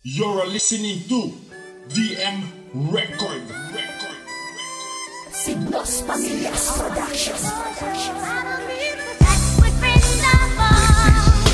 You're listening to DM Record. Signos Pamillas Productions.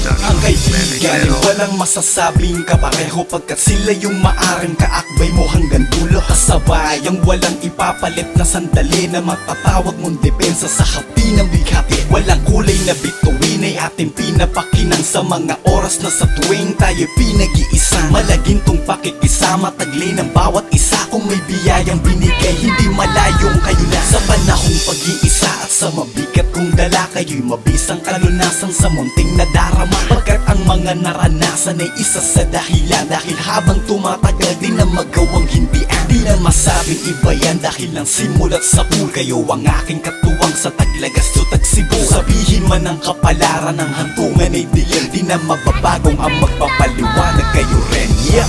Ang kaibigan ay walang masasabing kapareho, pagkat sila yung maaring kaakbay mo hanggang dulo. Kasabay ang walang ipapalit na sandali na matatawag mong depensa sa hapi ng bighati. Walang kulay na bituin ay ating pinapakinan sa mga oras na sa tuwing tayo pinag-iisa. Malagintong pakikisama, taglay ng bawat isa. Kung may biyayang binigay, hindi malayong kayo na. Sa panahong pag-iisa at sa mabigat kong dala, kayo'y mabisang kalunasan sa munting nadarama. Pagkat ang mga naranasan ay isa sa dahilan, dahil habang tumatagal di na magawang hindian. Di na masabing iba yan, dahil lang simulat sa pool. Kayo ang aking katuwang sa Taglagas to Tagsibo. Sabihin man ang kapalaran ng hantungan ay diyan, di na mababagong ang magpapaliwanag kayo rin. Yeah.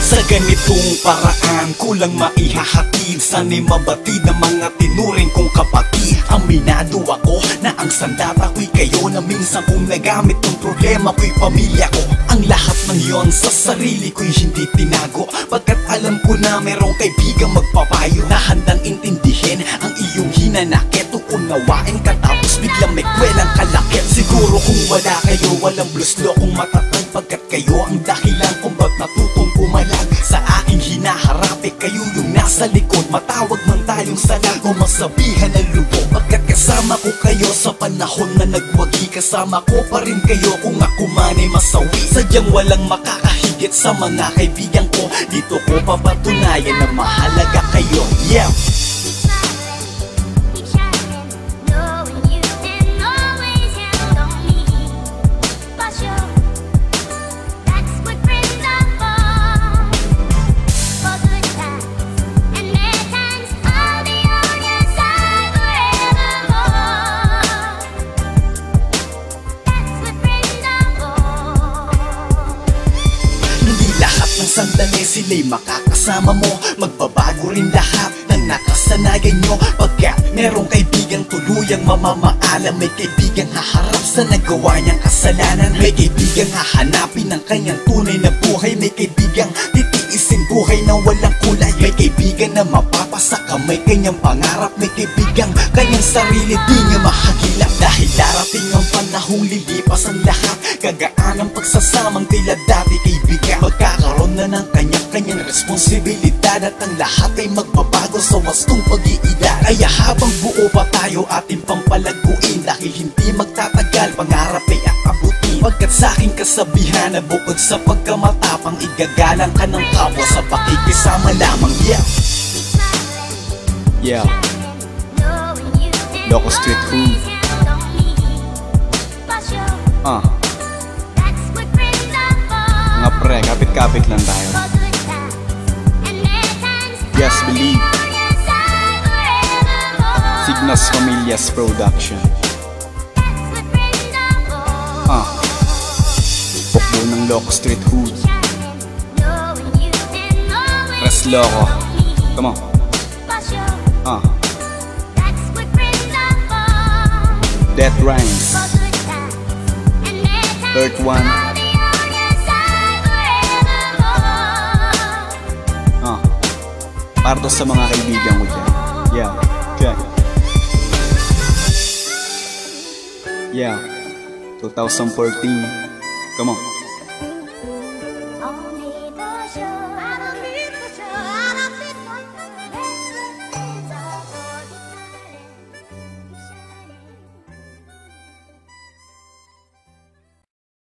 Sa ganitong paraan kulang maihahatid, sana'y mabatid ng mga tinuring kong kapatid. Aminado ako na ang sandata ko'y kayo, na minsan kong nagamit ng problema ko'y pamilya ko. Ang lahat ng yon sa sarili ko'y hindi tinago, pagkat alam ko na merong kaibigang magpapayo na handang intindihin ang iyong hinanakit o unawain ka, tapos biglang may kwelang kalakit. Siguro kung wala kayo, walang bluslo kung matatag, pagkat kayo ang dahilan kung ba't natutong pumalag. Sa aking hinaharap kayo yung nasa likod, matawag man tayong salag o masabihan ng lubog. Pagkat kasama ko kayo sa panahon na nagwagi, kasama ko pa rin kayo kung ako man ay masawi. Sadyang walang makakahigit sa mga kaibigan ko, dito ko papatunayan na mahalaga kayo. Yeah. Sandali sila'y makakasama mo, magbabago rin lahat ng nakasanayan nyo. Pagka merong kaibigang tuluyang mamamaalam, may kaibigang haharap sa nagawa niyang kasalanan, may kaibigang hahanapin ng kanyang tunay na buhay, may kaibigang titiisin buhay na walang kulay, may kaibigan na mapapasa kamay kanyang pangarap, may kaibigang kanyang sarili di niya mahagilap. Dahil darating ang panahong lilipas ang lahat, gagaan ang pagsasamang tila dati kaibigan. Magkakaroon na ng kanya-kanyang responsibilidad, at ang lahat ay magbabago sa wastong pag-iidad. Kaya habang buo pa tayo ating pampalaguin, dahil hindi magtatagal, pangarap ay aabutin. Pagkat sa aking kasabihan na bukod sa pagkamatapang, igagalang ka ng kapwa sa pakikisama lamang. Yeah. Yeah. Loco Street Hood. Mga pre, kapit-kapit lang tayo. Just believe. Signos Pamillas Production. Bukbo ng Loco Street Hood. Res Loco. Come on. Death Rhymes. Earth One. Para sa mga kaibigan ko dyan. Yeah, check. Yeah, 2014. Come on.